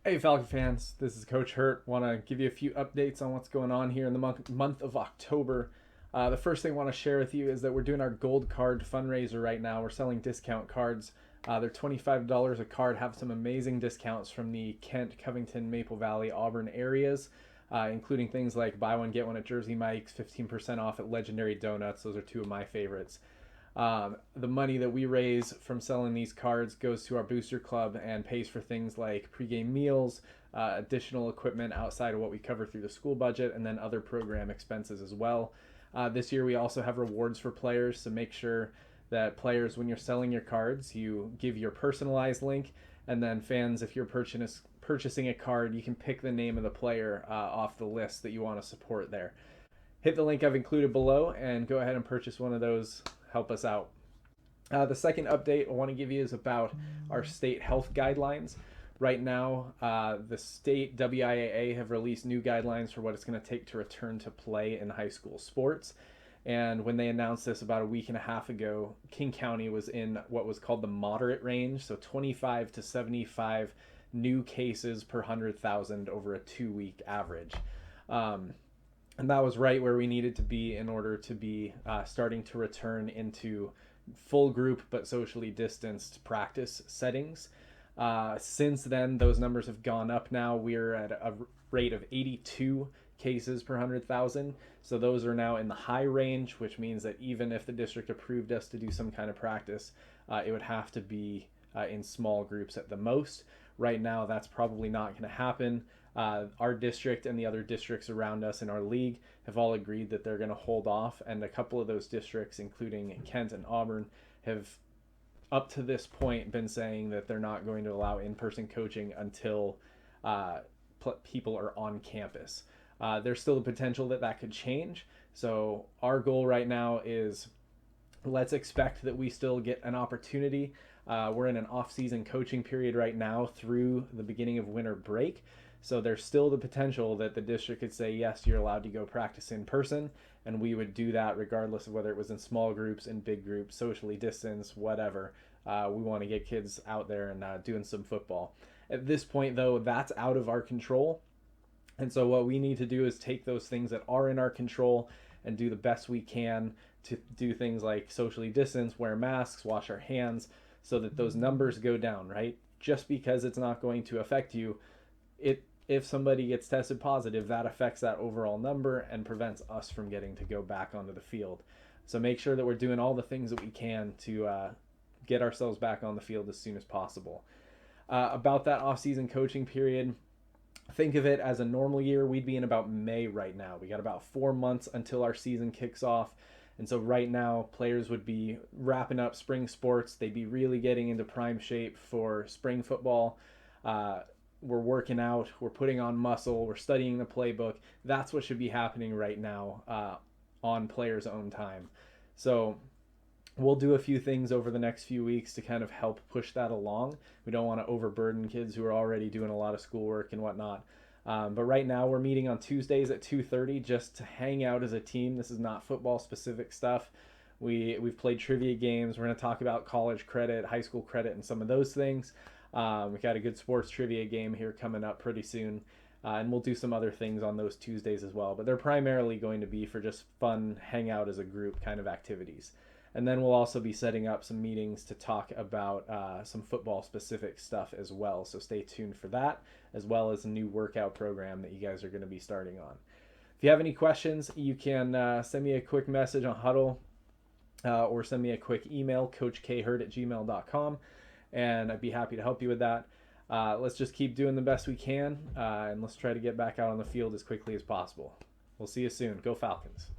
Hey Falcon fans, this is Coach Hurt. Want to give you a few updates on what's going on here in the month of October. The first thing I want to share with you is that we're doing our gold card fundraiser right now. We're selling discount cards. They're $25 a card, have some amazing discounts from the Kent, Covington, Maple Valley, Auburn areas, including things like buy one, get one at Jersey Mike's, 15% off at Legendary Donuts. Those are two of my favorites. The money that we raise from selling these cards goes to our booster club and pays for things like pregame meals, additional equipment outside of what we cover through the school budget, and then other program expenses as well. This year we also have rewards for players, so make sure that players, when you're selling your cards, you give your personalized link, and then fans, if you're purchasing a card, you can pick the name of the player off the list that you want to support there. Hit the link I've included below and go ahead and purchase one of those. Help us out. The second update I want to give you is about our state health guidelines. Right now, the state WIAA have released new guidelines for what it's going to take to return to play in high school sports. And when they announced this about a week and a half ago, King County was in what was called the moderate range, so 25 to 75 new cases per 100,000 over a 2-week average. And that was right where we needed to be in order to be starting to return into full group but socially distanced practice settings. Since then, those numbers have gone up now. We're at a rate of 82 cases per 100,000. So those are now in the high range, which means that even if the district approved us to do some kind of practice, it would have to be in small groups at the most. Right now, that's probably not going to happen. Our district and the other districts around us in our league have all agreed that they're going to hold off, and a couple of those districts, including Kent and Auburn, have up to this point been saying that they're not going to allow in-person coaching until people are on campus. There's still the potential that that could change, so our goal right now is let's expect that we still get an opportunity. We're in an off-season coaching period right now through the beginning of winter break. So there's still the potential that the district could say, yes, you're allowed to go practice in person, and we would do that regardless of whether it was in small groups, in big groups, socially distanced, whatever. We want to get kids out there and doing some football. At this point, though, that's out of our control. And so what we need to do is take those things that are in our control and do the best we can to do things like socially distance, wear masks, wash our hands, so that those numbers go down, right? Just because it's not going to affect you, if somebody gets tested positive, that affects that overall number and prevents us from getting to go back onto the field. So make sure that we're doing all the things that we can to get ourselves back on the field as soon as possible. About that off-season coaching period, think of it as a normal year. We'd be in about May right now. We got about 4 months until our season kicks off. And so right now, players would be wrapping up spring sports. They'd be really getting into prime shape for spring football. We're working out, we're putting on muscle, we're studying the playbook. That's what should be happening right now on players' own time. So we'll do a few things over the next few weeks to kind of help push that along. We don't want to overburden kids who are already doing a lot of schoolwork and whatnot. But right now we're meeting on Tuesdays at 2:30 just to hang out as a team. This is not football specific stuff. We've played trivia games. We're going to talk about college credit, high school credit, and some of those things. We've got a good sports trivia game here coming up pretty soon, and we'll do some other things on those Tuesdays as well, but they're primarily going to be for just fun, hang out as a group kind of activities. And then we'll also be setting up some meetings to talk about some football specific stuff as well, so stay tuned for that, as well as a new workout program that you guys are going to be starting on. If you have any questions, you can send me a quick message on Huddle or send me a quick email, coachkhurt@gmail.com. And I'd be happy to help you with that. Let's just keep doing the best we can, and let's try to get back out on the field as quickly as possible. We'll see you soon. Go Falcons.